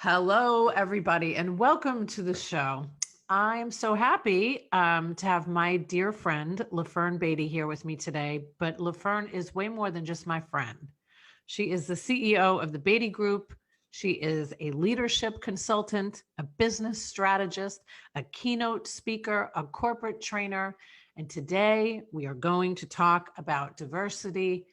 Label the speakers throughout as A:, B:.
A: Hello, everybody, and welcome to the show. I'm so happy to have my dear friend, Lafern Batie, here with me today. But Lafern is way more than just my friend. She is the CEO of the Batie Group. She is a leadership consultant, a business strategist, a keynote speaker, a corporate trainer. And today we are going to talk about diversity,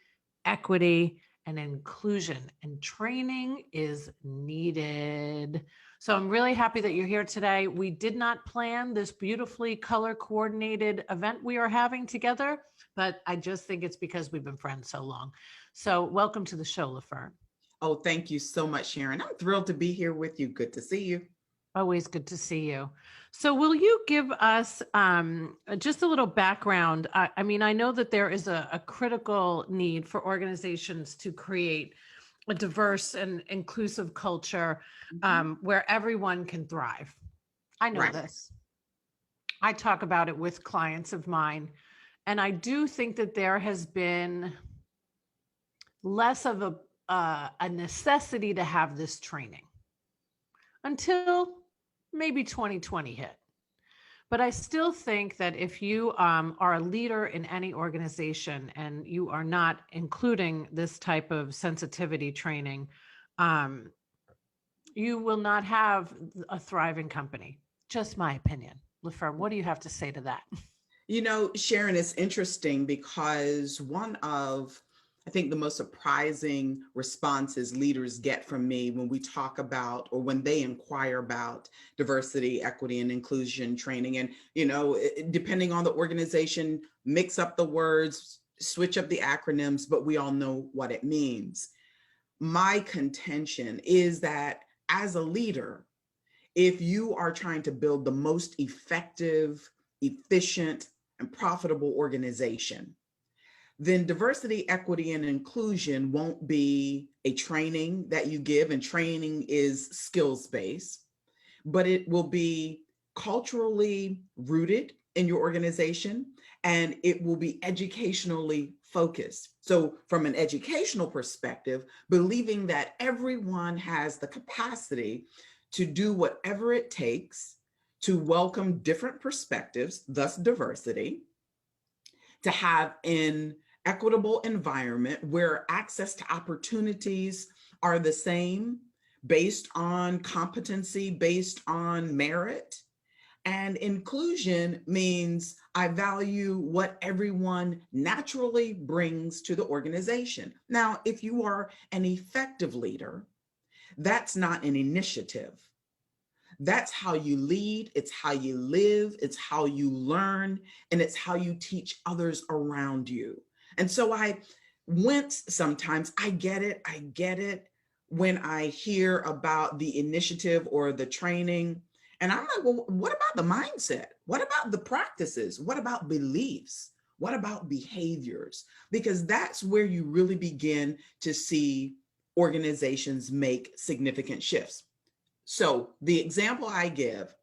A: equity, and inclusion. And training is needed. So I'm really happy that you're here today. We did not plan this beautifully color coordinated event we are having together, but I just think it's because we've been friends so long. So welcome to the show, Lafern.
B: Oh, thank you so much, Sharon. I'm thrilled to be here with you. Good to see you.
A: Always good to see you. So, will you give us just a little background? I mean, I know that there is a critical need for organizations to create a diverse and inclusive culture where everyone can thrive. I know
B: Right.
A: this. I talk about it with clients of mine. And I do think that there has been less of a necessity to have this training until maybe 2020 hit. But I still think that if you are a leader in any organization and you are not including this type of sensitivity training, um, you will not have a thriving company. Just my opinion. LaFern, what do you have to say to that?
B: Sharon, it's interesting because I think, the most surprising responses leaders get from me when we talk about or when they inquire about diversity, equity, and inclusion training. And, depending on the organization, mix up the words, switch up the acronyms, but we all know what it means. My contention is that as a leader, if you are trying to build the most effective, efficient, and profitable organization, then diversity, equity, and inclusion won't be a training that you give, and training is skills based, but it will be culturally rooted in your organization and it will be educationally focused. So, from an educational perspective, believing that everyone has the capacity to do whatever it takes to welcome different perspectives, thus diversity, to have an equitable environment where access to opportunities are the same based on competency, based on merit. And inclusion means I value what everyone naturally brings to the organization. Now, if you are an effective leader, that's not an initiative. That's how you lead, it's how you live, it's how you learn, and it's how you teach others around you. And so I wince sometimes. I get it. I get it when I hear about the initiative or the training. And I'm like, well, what about the mindset? What about the practices? What about beliefs? What about behaviors? Because that's where you really begin to see organizations make significant shifts. So the example I give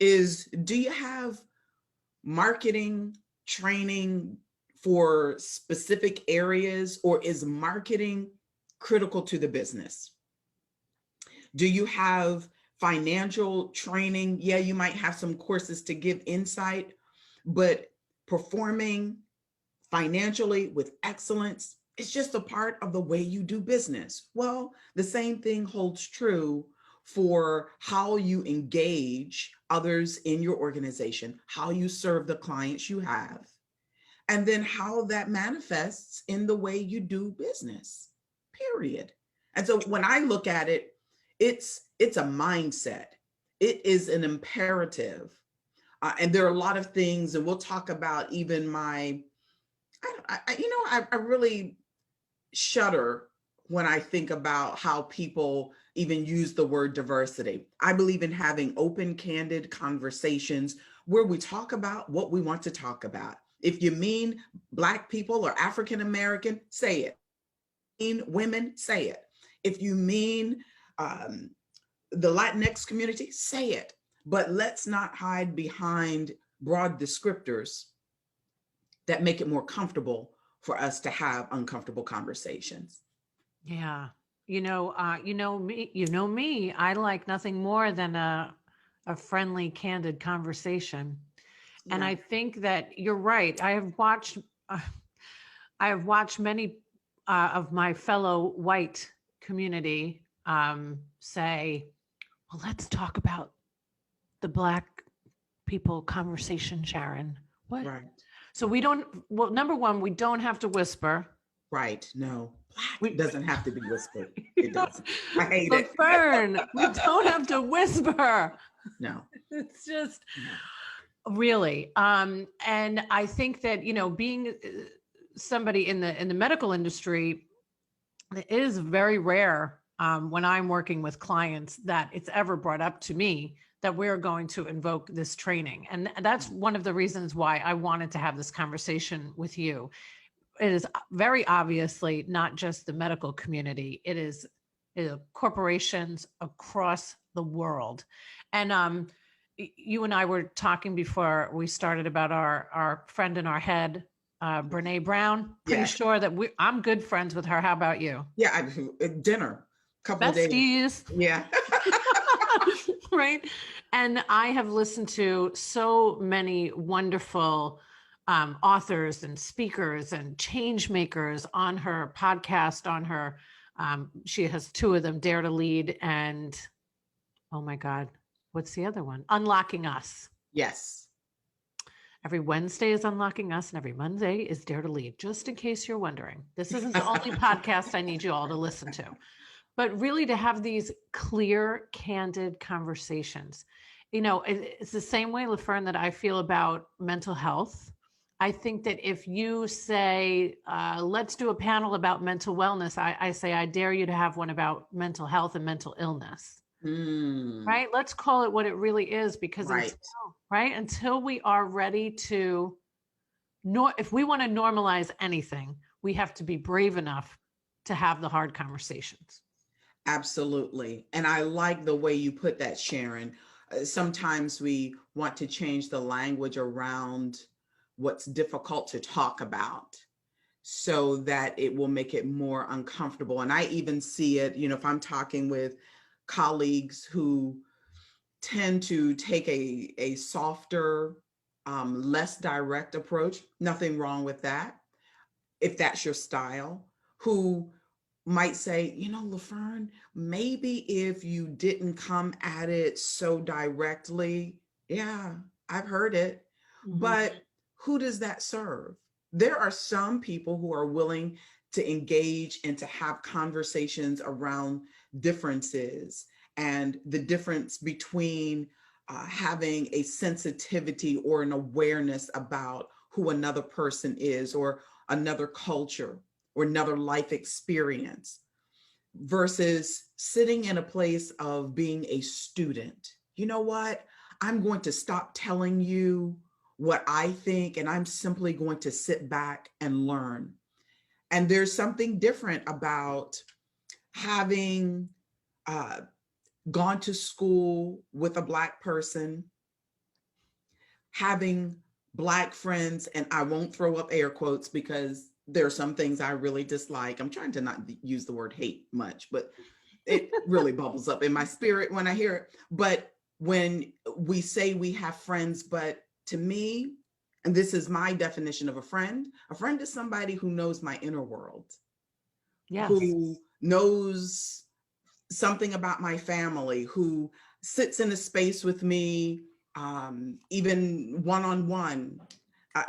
B: is, do you have marketing training for specific areas, or is marketing critical to the business? Do you have financial training? Yeah, you might have some courses to give insight, but performing financially with excellence, it's just a part of the way you do business. Well, the same thing holds true for how you engage others in your organization, how you serve the clients you have, and then how that manifests in the way you do business, period. And so when I look at it, it's a mindset. It is an imperative. And there are a lot of things, and we'll talk about even I really shudder when I think about how people even use the word diversity. I believe in having open, candid conversations where we talk about what we want to talk about. If you mean Black people or African American, say it. If you mean women, say it. If you mean the Latinx community, say it. But let's not hide behind broad descriptors that make it more comfortable for us to have uncomfortable conversations.
A: Yeah. me. I like nothing more than a friendly, candid conversation. And
B: Yeah.
A: I think that you're right. Uh, I have watched many of my fellow white community say, "Well, let's talk about the Black people conversation, Sharon." What?
B: Right.
A: So we don't. Well, number one, we don't have to whisper.
B: Right. No, black
A: We,
B: doesn't have to be whispered.
A: you
B: It
A: know,
B: doesn't. I hate it.
A: LaFern, we don't have to whisper.
B: No,
A: It's just
B: no.
A: really. And I think that being somebody in the medical industry, it is very rare when I'm working with clients that it's ever brought up to me that we're going to invoke this training. And that's one of the reasons why I wanted to have this conversation with you. It is very obviously not just the medical community, it is corporations across the world. And you and I were talking before we started about our friend in our head, Brene Brown. Pretty
B: Yes.
A: sure that I'm good friends with her. How about you?
B: Yeah. Dinner, couple of days.
A: Besties.
B: Yeah.
A: Right. And I have listened to so many wonderful authors and speakers and change makers on her podcast, on her. She has two of them, Dare to Lead and, oh my God, what's the other one? Unlocking Us.
B: Yes.
A: Every Wednesday is Unlocking Us, and every Monday is Dare to Lead, just in case you're wondering. This isn't the only podcast I need you all to listen to, but really to have these clear, candid conversations. It's the same way, LaFern, that I feel about mental health. I think that if you say, let's do a panel about mental wellness, I say, I dare you to have one about mental health and mental illness.
B: Mm,
A: Right? Let's call it what it really is, because
B: right.
A: until we are ready to, if we want to normalize anything, we have to be brave enough to have the hard conversations.
B: Absolutely. And I like the way you put that, Sharon. Sometimes we want to change the language around what's difficult to talk about so that it will make it more uncomfortable. And I even see it, if I'm talking with colleagues who tend to take a softer, less direct approach, nothing wrong with that, if that's your style, who might say, LaFern, maybe if you didn't come at it so directly, yeah, I've heard it,
A: Mhm.
B: but who does that serve? There are some people who are willing to engage and to have conversations around differences and the difference between having a sensitivity or an awareness about who another person is or another culture or another life experience versus sitting in a place of being a student. You know what? I'm going to stop telling you what I think, and I'm simply going to sit back and learn. And there's something different about having uh, gone to school with a Black person, having Black friends, and I won't throw up air quotes because there are some things I really dislike. I'm trying to not use the word hate much, but it really bubbles up in my spirit when I hear it. But when we say we have friends, but to me, and this is my definition of a friend is somebody who knows my inner world,
A: Yes.
B: who knows something about my family, who sits in a space with me, even one-on-one.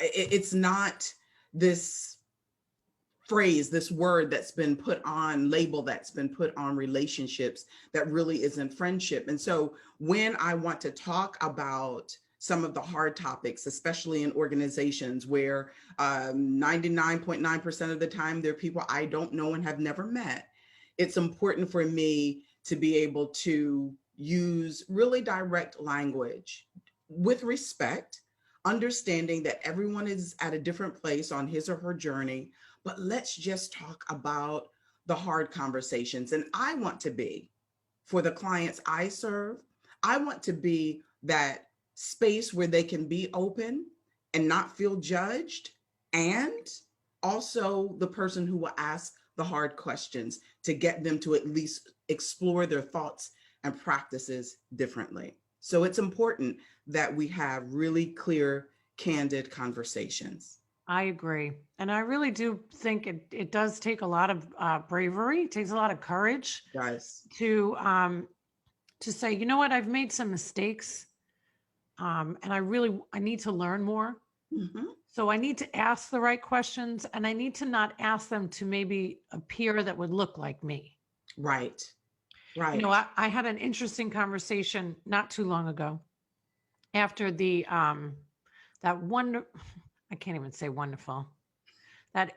B: It's not this phrase, this word that's been put on, label that's been put on relationships that really isn't friendship. And so when I want to talk about some of the hard topics, especially in organizations where 99.9% of the time they're people I don't know and have never met, it's important for me to be able to use really direct language with respect, understanding that everyone is at a different place on his or her journey, but let's just talk about the hard conversations. And I want to be, for the clients I serve, I want to be that space where they can be open and not feel judged, and also the person who will ask the hard questions to get them to at least explore their thoughts and practices differently. So it's important that we have really clear, candid conversations.
A: I agree. And I really do think it does take a lot of bravery. It takes a lot of courage
B: Guys.
A: to say, you know what, I've made some mistakes. And I need to learn more.
B: Mm-hmm.
A: So I need to ask the right questions, and I need to not ask them to maybe a peer that would look like me.
B: Right.
A: You know,
B: Right.
A: I had an interesting conversation not too long ago after the that one I can't even say wonderful, that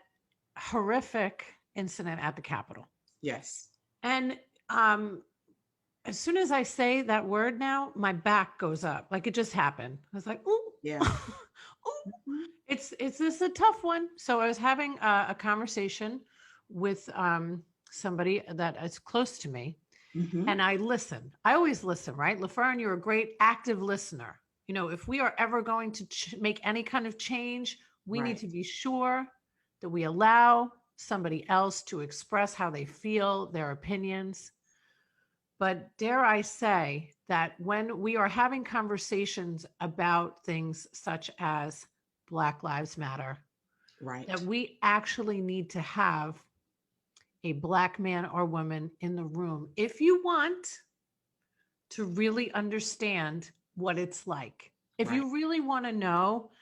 A: horrific incident at the Capitol.
B: Yes.
A: And as soon as I say that word now, my back goes up. Like it just happened. I was like, ooh,
B: Yeah.
A: ooh.
B: Mm-hmm.
A: It's this a tough one. So I was having a conversation with somebody that is close to me,
B: Mm-hmm.
A: and I listen. I always listen, right? LaFern, you're a great active listener. You know, if we are ever going to make any kind of change, we need
B: Right.
A: to be sure that we allow somebody else to express how they feel, their opinions. But dare I say that when we are having conversations about things such as Black Lives Matter, that
B: Right.
A: we actually need to have a Black man or woman in the room if you want to really understand what it's like. If
B: Right.
A: you really want to know,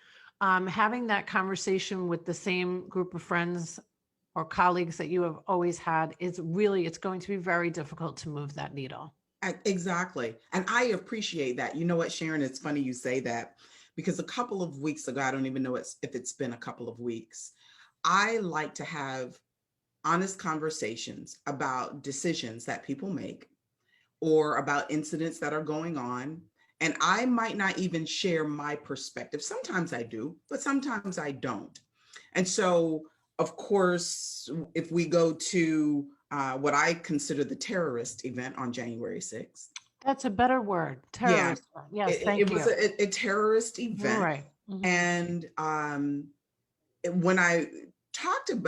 A: having that conversation with the same group of friends or colleagues that you have always had is really, it's going to be very difficult to move that needle.
B: Exactly. And I appreciate that. You know what, Sharon, it's funny you say that because a couple of weeks ago, I don't even know if it's been a couple of weeks, I like to have honest conversations about decisions that people make or about incidents that are going on. And I might not even share my perspective. Sometimes I do, but sometimes I don't. And so, of course, if we go to what I consider the terrorist event on January 6th.
A: That's a better word.
B: Yeah,
A: Terrorist. Yes,
B: it
A: thank
B: was
A: you.
B: a terrorist event.
A: Right. Mhm.
B: And when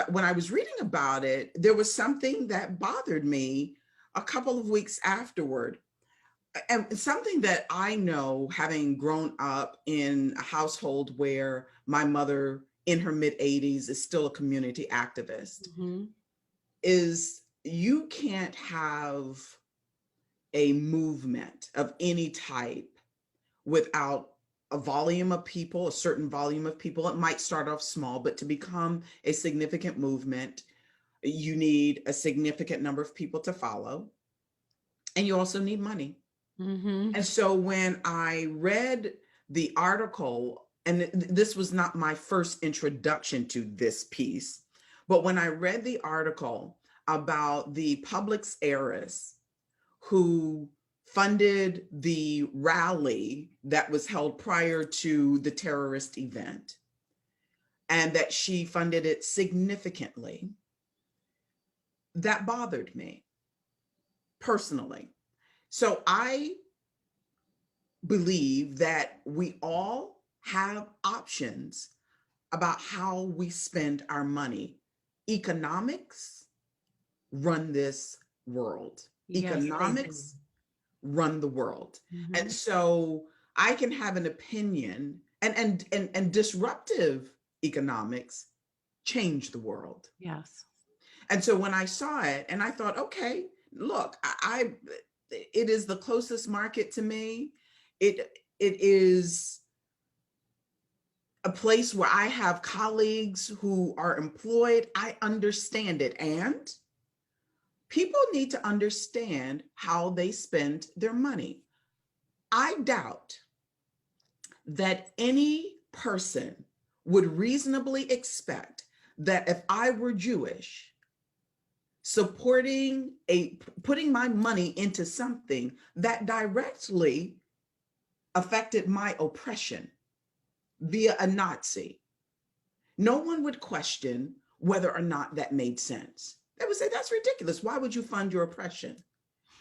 B: when I was reading about it, there was something that bothered me a couple of weeks afterward. And something that I know, having grown up in a household where my mother in her mid 80s is still a community activist,
A: Mhm.
B: is you can't have a movement of any type without a volume of people, a certain volume of people. It might start off small, but to become a significant movement, you need a significant number of people to follow. And you also need money.
A: Mhm.
B: And so when I read the article, and this was not my first introduction to this piece, but when I read the article about the Publix heiress who funded the rally that was held prior to the terrorist event, and that she funded it significantly, that bothered me personally. So I believe that we all have options about how we spend our money. Economics run this world.
A: Yes, they do.
B: Economics run the world. And
A: Mhm.
B: so I can have an opinion, and disruptive economics change the world.
A: Yes.
B: And so when I saw it and I thought, okay, look, it is the closest market to me. It is a place where I have colleagues who are employed. I understand it. And people need to understand how they spend their money. I doubt that any person would reasonably expect that if I were Jewish, putting my money into something that directly affected my oppression via a Nazi, no one would question whether or not that made sense. They would say, that's ridiculous. Why would you fund your oppression?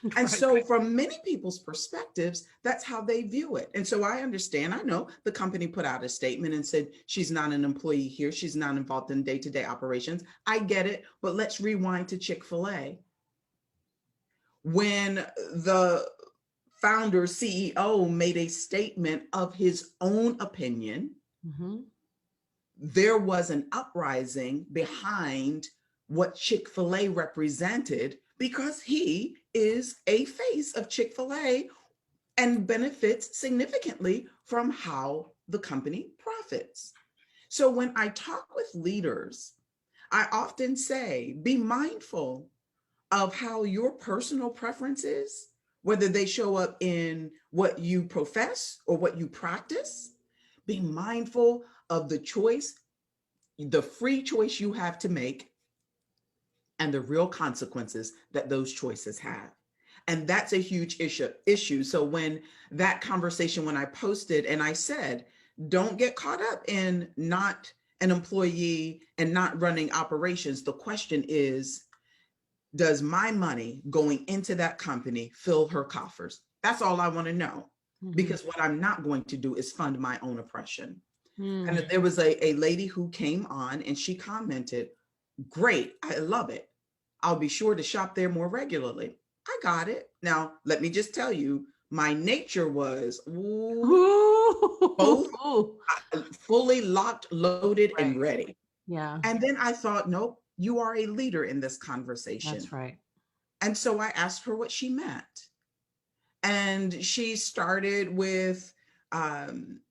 B: And
A: Right.
B: so from many people's perspectives, that's how they view it. And so I understand, I know the company put out a statement and said she's not an employee here. She's not involved in day-to-day operations. I get it, but let's rewind to Chick-fil-A. When the founder, CEO made a statement of his own opinion,
A: Mm-hmm.
B: there was an uprising behind what Chick-fil-A represented because he is a face of Chick-fil-A and benefits significantly from how the company profits. So when I talk with leaders, I often say, be mindful of how your personal preferences, whether they show up in what you profess or what you practice, be mindful of the choice, the free choice you have to make, and the real consequences that those choices have. And that's a huge issue. So when that conversation, when I posted and I said, don't get caught up in not an employee and not running operations. The question is, does my money going into that company fill her coffers? That's all I want to know.
A: Mm-hmm.
B: Because what I'm not going to do is fund my own oppression. And
A: Mm.
B: there was a lady who came on and she commented, great, I love it. I'll be sure to shop there more regularly. I got it. Now, let me just tell you, my nature was both
A: Ooh.
B: fully locked, loaded, and
A: Right.
B: ready.
A: Yeah,
B: And then I thought, nope, you are a leader in this
A: that's
B: conversation.
A: right.
B: And so I asked her what she meant. And she started with um,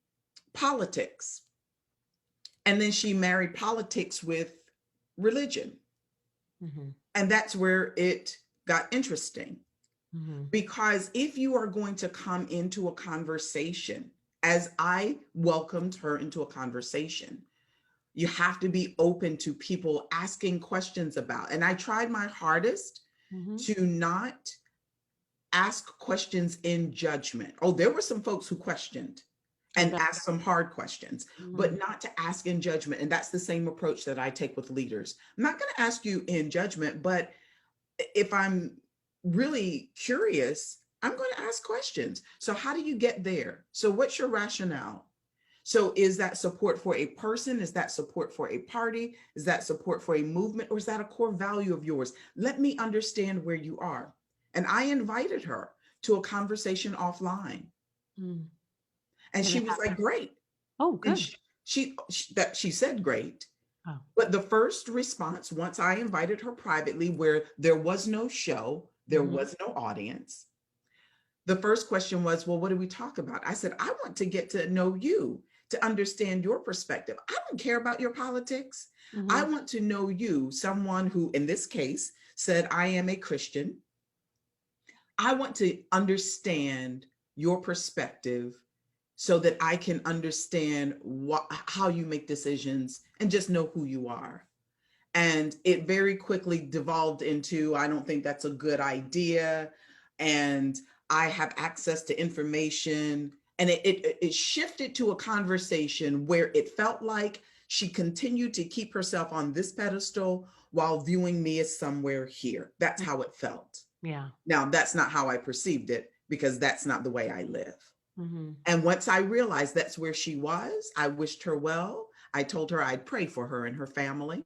B: politics. And then she married politics with religion.
A: Mm-hmm.
B: And that's where it got interesting.
A: Mm-hmm.
B: Because if you are going to come into a conversation, as I welcomed her into a conversation, you have to be open to people asking questions about. And I tried my hardest
A: Mm-hmm.
B: to not ask questions in judgment. Oh, there were some folks who questioned
A: I
B: and
A: bet.
B: asked some hard questions,
A: Mm-hmm.
B: but not to ask in judgment. And that's the same approach that I take with leaders. I'm not going to ask you in judgment, but if I'm really curious, I'm going to ask questions. So, how do you get there? So, what's your rationale? So, is that support for a person? Is that support for a party? Is that support for a movement? Or is that a core value of yours? Let me understand where you are. And I invited her to a conversation offline.
A: Mm.
B: And
A: And
B: she
A: it
B: was like,
A: happened.
B: great.
A: Oh,
B: And
A: good.
B: she said great.
A: Oh.
B: But the first response, once I invited her privately, where there was no show, there
A: Mm-hmm.
B: was no audience, the first question was, well, what do we talk about? I said, I want to get to know you, to understand your perspective. I don't care about your politics. I
A: Mm-hmm.
B: want to know you, someone who, in this case, said, I am a Christian. I want to understand your perspective so that I can understand how you make decisions and just know who you are. And it very quickly devolved into, I don't think that's a good idea. And I have access to information. And it shifted to a conversation where it felt like she continued to keep herself on this pedestal while viewing me as somewhere here. That's how it felt.
A: Yeah.
B: Now, that's not how I perceived it because that's not the way I live.
A: Mm-hmm.
B: And once I realized that's where she was, I wished her well. I told her I'd pray for her and her family.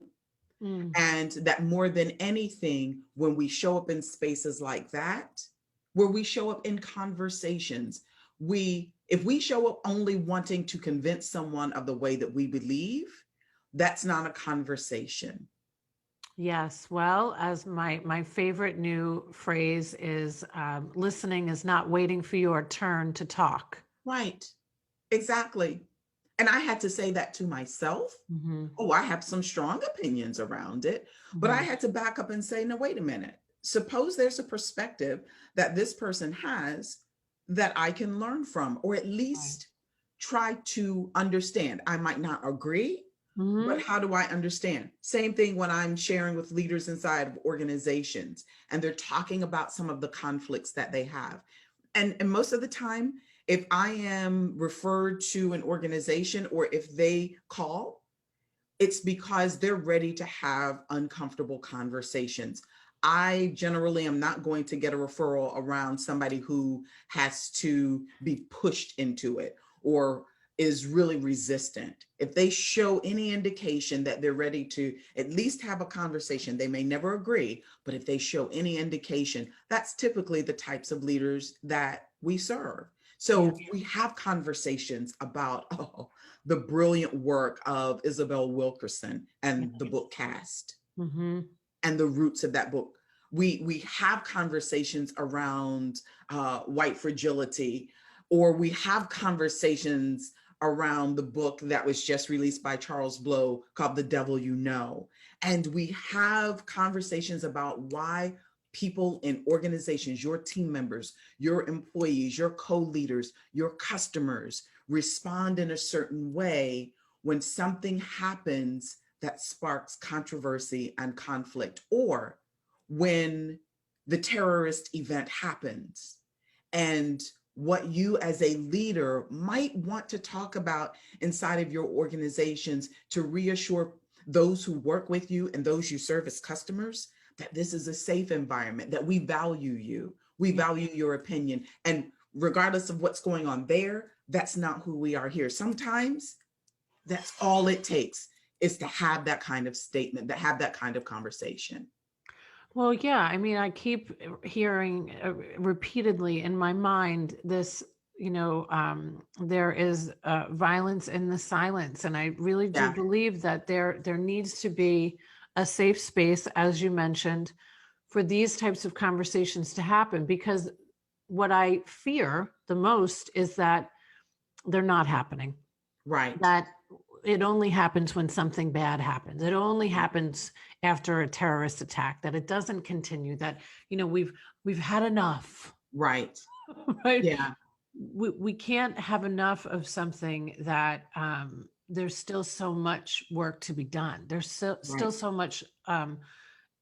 A: Mm.
B: And that more than anything, when we show up in spaces like that, where we show up in conversations, if we show up only wanting to convince someone of the way that we believe, that's not a conversation.
A: Yes. Well, as my favorite new phrase is, listening is not waiting for your turn to talk.
B: Right. Exactly. And I had to say that to myself.
A: Mm-hmm.
B: Oh, I have some strong opinions around it, but I
A: Mm-hmm.
B: had to back up and say, no, wait a minute. Suppose there's a perspective that this person has that I can learn from, or at
A: Right.
B: least try to understand. I might not agree, but
A: Mm-hmm.
B: how do I understand? Same thing when I'm sharing with leaders inside of organizations and they're talking about some of the conflicts that they have. And most of the time, if I am referred to an organization or if they call, it's because they're ready to have uncomfortable conversations. I generally am not going to get a referral around somebody who has to be pushed into it or is really resistant. If they show any indication that they're ready to at least have a conversation, they may never agree, but if they show any indication, that's typically the types of leaders that we serve.
A: Yeah.
B: So we have conversations about the brilliant work of Isabel Wilkerson and the book Cast
A: Mm-hmm.
B: and the roots of that book. We have conversations around white fragility, or we have conversations around the book that was just released by Charles Blow called The Devil You Know. And we have conversations about why people in organizations, your team members, your employees, your co-leaders, your customers respond in a certain way when something happens that sparks controversy and conflict, or when the terrorist event happens, and what you as a leader might want to talk about inside of your organizations to reassure those who work with you and those you serve as customers that this is a safe environment, that we value you, we value your opinion. And regardless of what's going on there, that's not who we are here. Sometimes that's all it takes, is to have that kind of statement, to have that kind of conversation.
A: Well, yeah. I mean, I keep hearing repeatedly in my mind this, there is violence in the silence. And I really do
B: Yeah,
A: believe that there needs to be a safe space, as you mentioned, for these types of conversations to happen. Because what I fear the most is that they're not happening,
B: right.
A: that it only happens when something bad happens. It only happens after a terrorist attack, that it doesn't continue, that, we've had enough,
B: Right.
A: right?
B: Yeah,
A: We can't have enough of something that there's still so much work to be done. There's still
B: right.
A: so much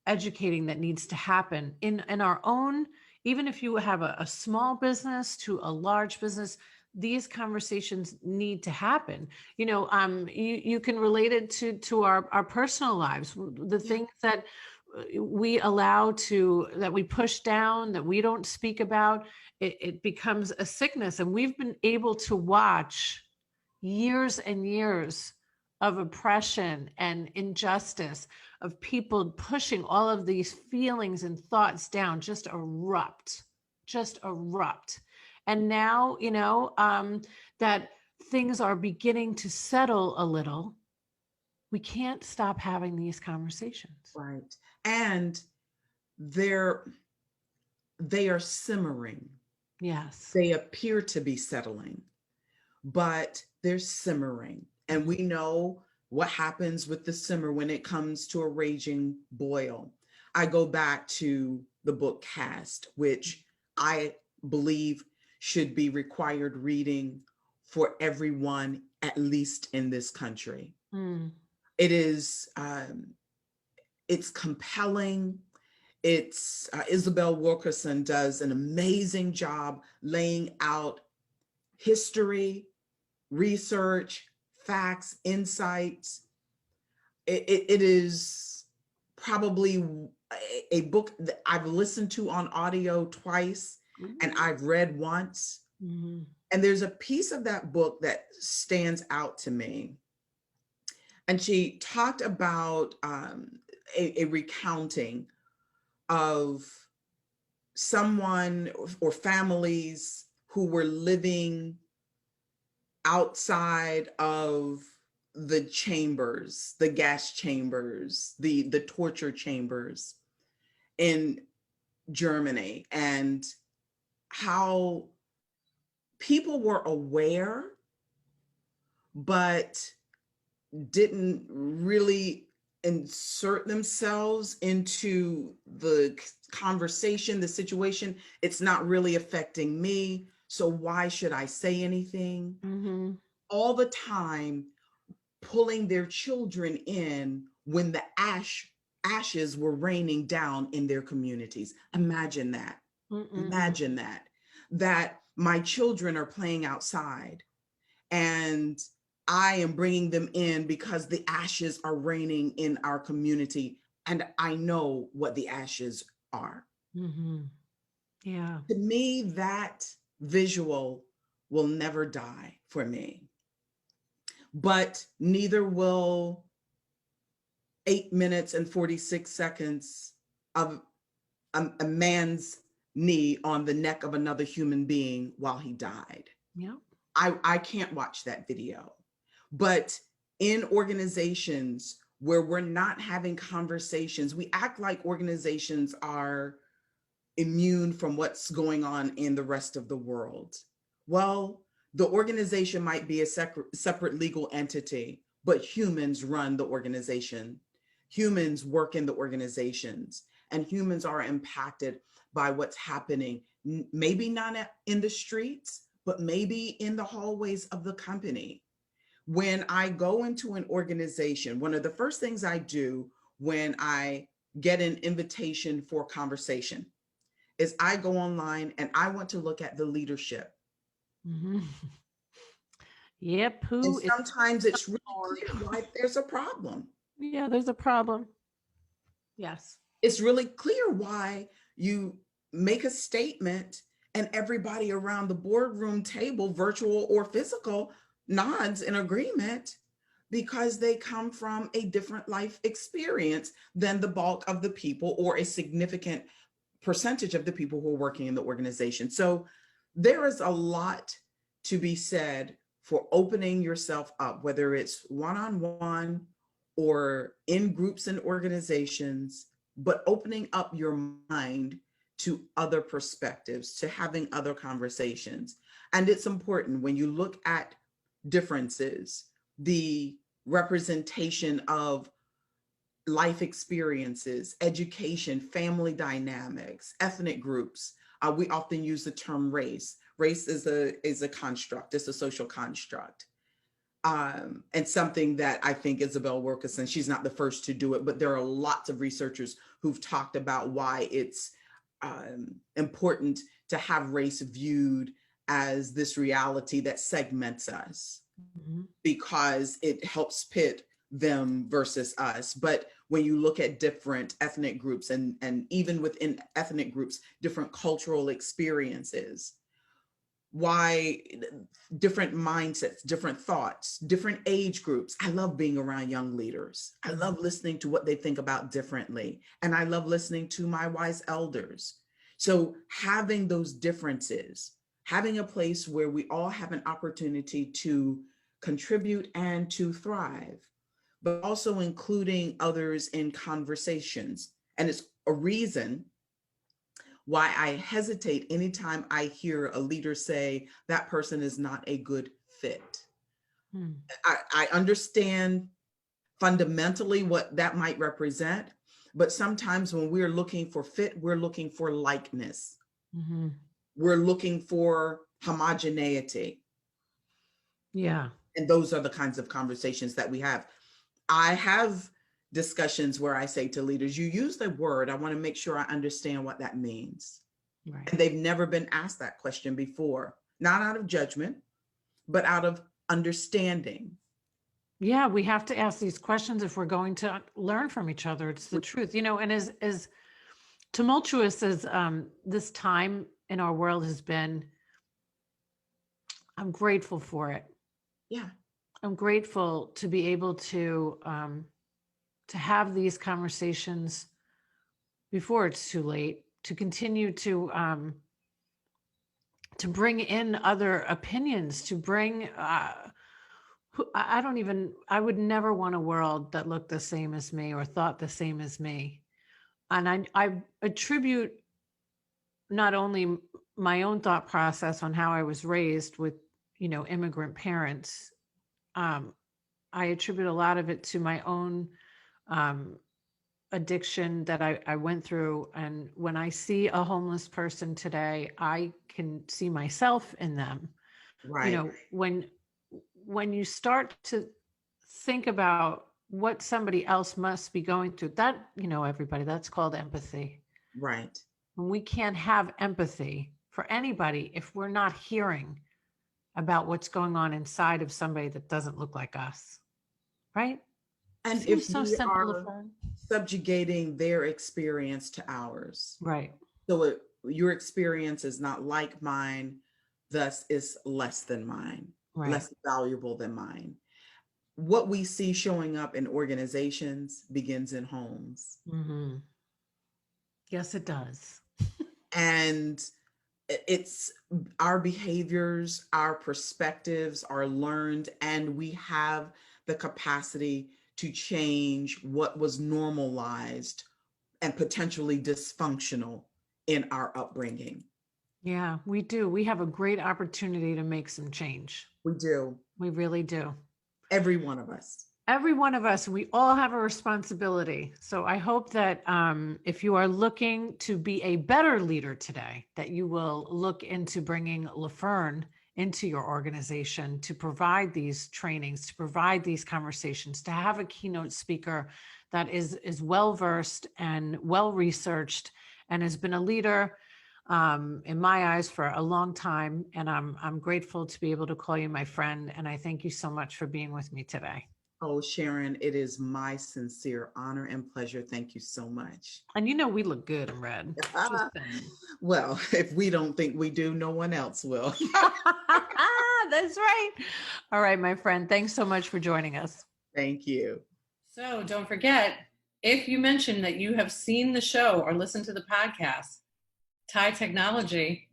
A: educating that needs to happen in our own, even if you have a small business to a large business, these conversations need to happen. You can relate it to our personal lives, the
B: Yeah,
A: things that we allow to, that we push down, that we don't speak about. It becomes a sickness, and we've been able to watch years and years of oppression and injustice, of people pushing all of these feelings and thoughts down, just erupt. And now, that things are beginning to settle a little, we can't stop having these conversations.
B: right. And they're they are simmering.
A: Yes.
B: They appear to be settling, but they're simmering. And we know what happens with the simmer when it comes to a raging boil. I go back to the book Cast, which I believe should be required reading for everyone, at least in this country.
A: Mm.
B: It is, it's compelling. It's Isabel Wilkerson does an amazing job laying out history, research, facts, insights. It is probably a book that I've listened to on audio twice and I've read once.
A: Mm-hmm.
B: And there's a piece of that book that stands out to me. And she talked about a recounting of someone or families who were living outside of the chambers, the gas chambers, the torture chambers in Germany, and how people were aware but didn't really insert themselves into the conversation, the situation. It's not really affecting me, so why should I say anything?
A: Mm-hmm.
B: All the time pulling their children in when the ashes were raining down in their communities. Imagine that.
A: Mm-mm.
B: Imagine that my children are playing outside and I am bringing them in because the ashes are raining in our community, and I know what the ashes are.
A: Mm-hmm. Yeah.
B: To me, that visual will never die for me, but neither will 8 minutes and 46 seconds of a man's knee on the neck of another human being while he died.
A: Yeah.
B: I can't watch that video. But in organizations where we're not having conversations, we act like organizations are immune from what's going on in the rest of the world. Well, the organization might be a separate legal entity, but humans run the organization. Humans work in the organizations, and humans are impacted by what's happening, maybe not in the streets, but maybe in the hallways of the company. When I go into an organization, one of the first things I do when I get an invitation for conversation is I go online and I want to look at the leadership.
A: Mm-hmm. Yep.
B: And
A: Who is
B: sometimes it's really
A: Lord?
B: clear why there's a problem.
A: Yeah, there's a problem. Yes.
B: It's really clear why you make a statement and everybody around the boardroom table, virtual or physical, nods in agreement because they come from a different life experience than the bulk of the people or a significant percentage of the people who are working in the organization. So there is a lot to be said for opening yourself up, whether it's one-on-one or in groups and organizations, but opening up your mind to other perspectives, to having other conversations. And it's important when you look at differences, the representation of life experiences, education, family dynamics, ethnic groups. We often use the term race. Race is a construct. It's a social construct, and something that I think Isabel Wilkerson. She's not the first to do it, but there are lots of researchers who've talked about why it's important to have race viewed as this reality that segments us,
A: Mm-hmm.
B: because it helps pit them versus us. But when you look at different ethnic groups and even within ethnic groups, different cultural experiences, why different mindsets, different thoughts, different age groups. I love being around young leaders. I love listening to what they think about differently. And I love listening to my wise elders. So having those differences, having a place where we all have an opportunity to contribute and to thrive, but also including others in conversations. And it's a reason why I hesitate anytime I hear a leader say that person is not a good fit.
A: Hmm.
B: I understand fundamentally what that might represent, but sometimes when we're looking for fit, we're looking for likeness.
A: Mm-hmm.
B: We're looking for homogeneity.
A: Yeah.
B: And those are the kinds of conversations that we have. I have discussions where I say to leaders, you use the word, I want to make sure I understand what that means.
A: Right.
B: And they've never been asked that question before, not out of judgment, but out of understanding.
A: Yeah, we have to ask these questions if we're going to learn from each other. It's the truth, and as tumultuous as this time in our world has been, I'm grateful for it.
B: Yeah.
A: I'm grateful to be able to have these conversations before it's too late, to continue to bring in other opinions, to bring I don't even, I would never want a world that looked the same as me or thought the same as me. And I attribute not only my own thought process on how I was raised with, immigrant parents. Um, I attribute a lot of it to my own um, addiction that I went through. And when I see a homeless person today, I can see myself in them.
B: Right.
A: When you start to think about what somebody else must be going through, that, everybody, that's called empathy.
B: Right.
A: And we can't have empathy for anybody if we're not hearing about what's going on inside of somebody that doesn't look like us, right?
B: And if
A: Seems so
B: we
A: simple,
B: are
A: LaFern.
B: subjugating their experience to ours,
A: Right.
B: so your experience is not like mine, thus is less than mine,
A: Right.
B: less valuable than mine. What we see showing up in organizations begins in homes.
A: Mm-hmm. Yes, it does.
B: And it's our behaviors, our perspectives are learned, and we have the capacity to change what was normalized and potentially dysfunctional in our upbringing.
A: Yeah, we do. We have a great opportunity to make some change.
B: We do.
A: We really do.
B: Every one of us.
A: Every one of us, we all have a responsibility. So I hope that if you are looking to be a better leader today, that you will look into bringing LaFern into your organization to provide these trainings, to provide these conversations, to have a keynote speaker that is well versed and well researched and has been a leader in my eyes for a long time. And I'm grateful to be able to call you my friend. And I thank you so much for being with me today.
B: Oh, Sharon, it is my sincere honor and pleasure. Thank you so much.
A: And you know, we look good in red. Just saying.
B: Well, if we don't think we do, no one else will.
A: That's right. All right, my friend. Thanks so much for joining us.
B: Thank you.
C: So don't forget, if you mention that you have seen the show or listened to the podcast, Thai Technology,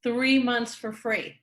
C: 3 months for free.